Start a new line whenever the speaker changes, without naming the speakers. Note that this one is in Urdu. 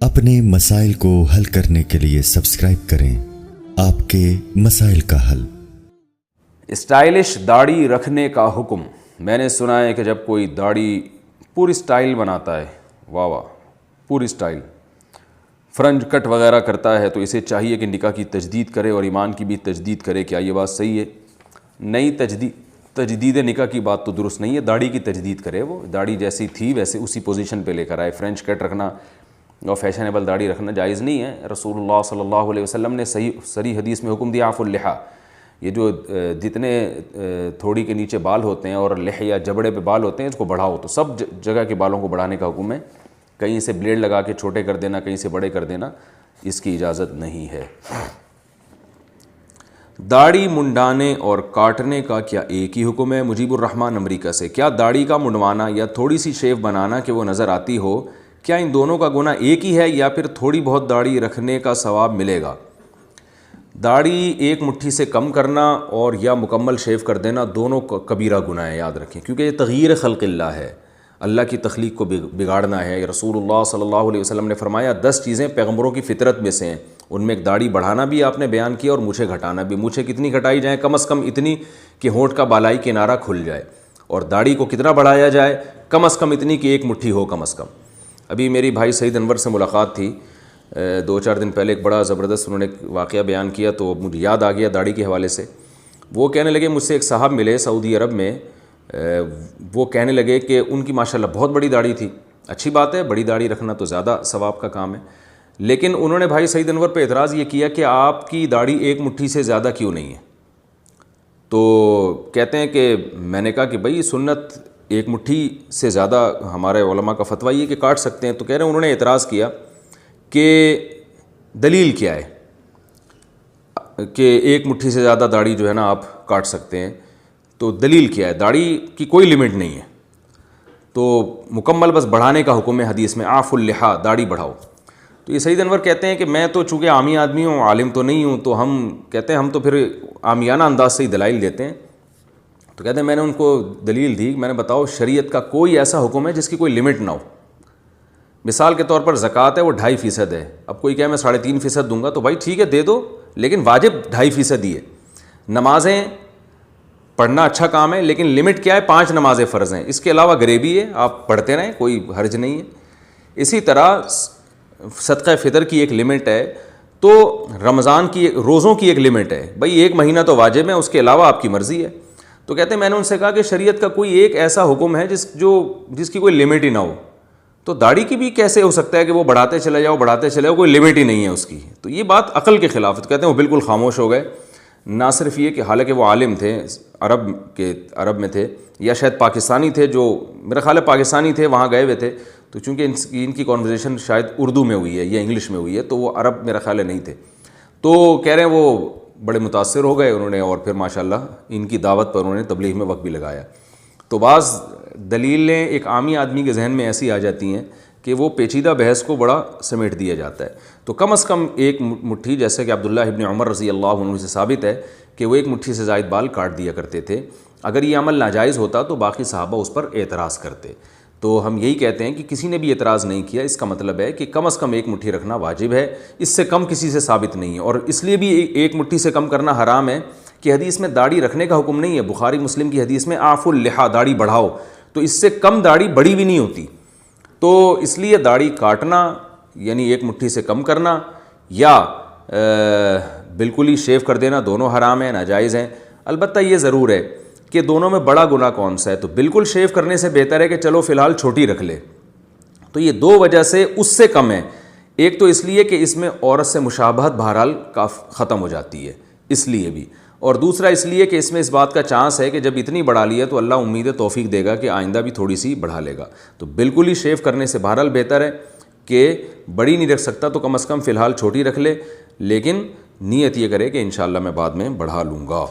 اپنے مسائل کو حل کرنے کے لیے سبسکرائب کریں آپ کے مسائل کا حل۔
اسٹائلش داڑھی رکھنے کا حکم۔ میں نے سنا ہے کہ جب کوئی داڑھی پوری سٹائل بناتا ہے، واہ واہ، پوری سٹائل، فرنج کٹ وغیرہ کرتا ہے، تو اسے چاہیے کہ نکاح کی تجدید کرے اور ایمان کی بھی تجدید کرے۔ کیا یہ بات صحیح ہے؟ نئی تجدید نکاح کی بات تو درست نہیں ہے، داڑھی کی تجدید کرے، وہ داڑھی جیسی تھی ویسے اسی پوزیشن پہ لے کر آئے۔ فرنچ کٹ رکھنا اور فیشنیبل داڑھی رکھنا جائز نہیں ہے۔ رسول اللہ صلی اللہ علیہ وسلم نے صحیح حدیث میں حکم دیا عفو اللحیٰ، یہ جو جتنے تھوڑی کے نیچے بال ہوتے ہیں اور لحیہ جبڑے پہ بال ہوتے ہیں اس کو بڑھاؤ، تو سب جگہ کے بالوں کو بڑھانے کا حکم ہے۔ کہیں سے بلیڈ لگا کے چھوٹے کر دینا، کہیں سے بڑے کر دینا، اس کی اجازت نہیں ہے۔ داڑھی منڈانے اور کاٹنے کا کیا ایک ہی حکم ہے؟ مجیب الرحمن امریکہ سے، کیا داڑھی کا منڈوانا یا تھوڑی سی شیو بنانا کہ وہ نظر آتی ہو، کیا ان دونوں کا گناہ ایک ہی ہے یا پھر تھوڑی بہت داڑھی رکھنے کا ثواب ملے گا؟ داڑھی ایک مٹھی سے کم کرنا اور یا مکمل شیو کر دینا دونوں کبیرہ گناہ ہے، یاد رکھیں، کیونکہ یہ تغییر خلق اللہ ہے، اللہ کی تخلیق کو بگاڑنا ہے۔ رسول اللہ صلی اللہ علیہ وسلم نے فرمایا 10 چیزیں پیغمبروں کی فطرت میں سے ہیں، ان میں ایک داڑھی بڑھانا بھی آپ نے بیان کیا اور مونچھیں گھٹانا بھی۔ مونچھیں کتنی گھٹائی جائیں؟ کم از کم اتنی کہ ہونٹ کا بالائی کنارہ کھل جائے، اور داڑھی کو کتنا بڑھایا جائے؟ کم از کم اتنی کہ ایک مٹھی ہو کم از کم۔ ابھی میری بھائی سعید انور سے ملاقات تھی 2-4 دن پہلے، ایک بڑا زبردست انہوں نے واقعہ بیان کیا تو مجھے یاد آ گیا داڑھی کے حوالے سے۔ وہ کہنے لگے، مجھ سے ایک صاحب ملے سعودی عرب میں، وہ کہنے لگے کہ ان کی ماشاءاللہ بہت بڑی داڑھی تھی۔ اچھی بات ہے، بڑی داڑھی رکھنا تو زیادہ ثواب کا کام ہے، لیکن انہوں نے بھائی سعید انور پہ اعتراض یہ کیا کہ آپ کی داڑھی ایک مٹھی سے زیادہ کیوں نہیں ہے؟ تو کہتے ہیں کہ میں نے کہا کہ بھائی سنت ایک مٹھی سے زیادہ، ہمارے علماء کا فتویٰ یہ کہ کاٹ سکتے ہیں۔ تو کہہ رہے ہیں انہوں نے اعتراض کیا کہ دلیل کیا ہے کہ ایک مٹھی سے زیادہ داڑھی جو ہے نا آپ کاٹ سکتے ہیں، تو دلیل کیا ہے؟ داڑھی کی کوئی لمٹ نہیں ہے، تو مکمل بس بڑھانے کا حکم ہے حدیث میں، عفو اللحیٰ، داڑھی بڑھاؤ۔ تو یہ سعید انور کہتے ہیں کہ میں تو چونکہ عامی آدمی ہوں، عالم تو نہیں ہوں، تو ہم کہتے ہیں ہم تو پھر عامیانہ انداز سے ہی دلائل دیتے ہیں۔ تو کہتے ہیں میں نے ان کو دلیل دی، میں نے بتاؤ شریعت کا کوئی ایسا حکم ہے جس کی کوئی لمٹ نہ ہو؟ مثال کے طور پر زکوٰۃ ہے، وہ 2.5% ہے، اب کوئی کہے میں 3.5% دوں گا، تو بھائی ٹھیک ہے دے دو، لیکن واجب 2.5% ہی ہے۔ نمازیں پڑھنا اچھا کام ہے، لیکن لمٹ کیا ہے؟ 5 نمازیں فرض ہیں، اس کے علاوہ غریبی ہے، آپ پڑھتے رہیں، کوئی حرج نہیں ہے۔ اسی طرح صدقہ فطر کی ایک لمٹ ہے، تو رمضان کی روزوں کی ایک لمٹ ہے، بھائی 1 مہینہ تو واجب ہے، اس کے علاوہ آپ کی مرضی ہے۔ تو کہتے ہیں میں نے ان سے کہا کہ شریعت کا کوئی ایک ایسا حکم ہے جس کی کوئی لمٹ ہی نہ ہو، تو داڑھی کی بھی کیسے ہو سکتا ہے کہ وہ بڑھاتے چلے جاؤ، کوئی لمٹ ہی نہیں ہے اس کی؟ تو یہ بات عقل کے خلاف ہے۔ تو کہتے ہیں وہ بالکل خاموش ہو گئے۔ نہ صرف یہ کہ حالانکہ وہ عالم تھے، عرب میں تھے، یا شاید پاکستانی تھے، جو میرا خیال ہے پاکستانی تھے، وہاں گئے ہوئے تھے، تو چونکہ ان کی کنورسیشن شاید اردو میں ہوئی ہے یا انگلش میں ہوئی ہے، تو وہ عرب میرا خیال ہے نہیں تھے۔ تو کہہ رہے ہیں وہ بڑے متاثر ہو گئے انہوں نے، اور پھر ماشاءاللہ ان کی دعوت پر انہوں نے تبلیغ میں وقت بھی لگایا۔ تو بعض دلیلیں ایک عامی آدمی کے ذہن میں ایسی آ جاتی ہیں کہ وہ پیچیدہ بحث کو بڑا سمیٹ دیا جاتا ہے۔ تو کم از کم ایک مٹھی، جیسے کہ عبداللہ ابن عمر رضی اللہ عنہ سے ثابت ہے کہ وہ 1 مٹھی سے زائد بال کاٹ دیا کرتے تھے۔ اگر یہ عمل ناجائز ہوتا تو باقی صحابہ اس پر اعتراض کرتے۔ تو ہم یہی کہتے ہیں کہ کسی نے بھی اعتراض نہیں کیا، اس کا مطلب ہے کہ کم از کم 1 مٹھی رکھنا واجب ہے، اس سے کم کسی سے ثابت نہیں ہے۔ اور اس لیے بھی 1 مٹھی سے کم کرنا حرام ہے کہ حدیث میں داڑھی رکھنے کا حکم نہیں ہے۔ بخاری مسلم کی حدیث میں عفو اللحیٰ، داڑھی بڑھاؤ، تو اس سے کم داڑھی بڑی بھی نہیں ہوتی۔ تو اس لیے داڑھی کاٹنا یعنی 1 مٹھی سے کم کرنا یا بالکل ہی شیو کر دینا، دونوں حرام ہیں، ناجائز ہیں۔ البتہ یہ ضرور ہے کہ دونوں میں بڑا گناہ کون سا ہے؟ تو بالکل شیو کرنے سے بہتر ہے کہ چلو فی الحال چھوٹی رکھ لے۔ تو یہ 2 وجہ سے اس سے کم ہے۔ ایک تو اس لیے کہ اس میں عورت سے مشابہت بہرحال ختم ہو جاتی ہے، اس لیے بھی، اور دوسرا اس لیے کہ اس میں اس بات کا چانس ہے کہ جب اتنی بڑھا لی ہے تو اللہ امید توفیق دے گا کہ آئندہ بھی تھوڑی سی بڑھا لے گا۔ تو بالکل ہی شیو کرنے سے بہرحال بہتر ہے کہ بڑی نہیں رکھ سکتا تو کم از کم فی الحال چھوٹی رکھ لے، لیکن نیت یہ کرے کہ انشاءاللہ میں بعد میں بڑھا لوں گا۔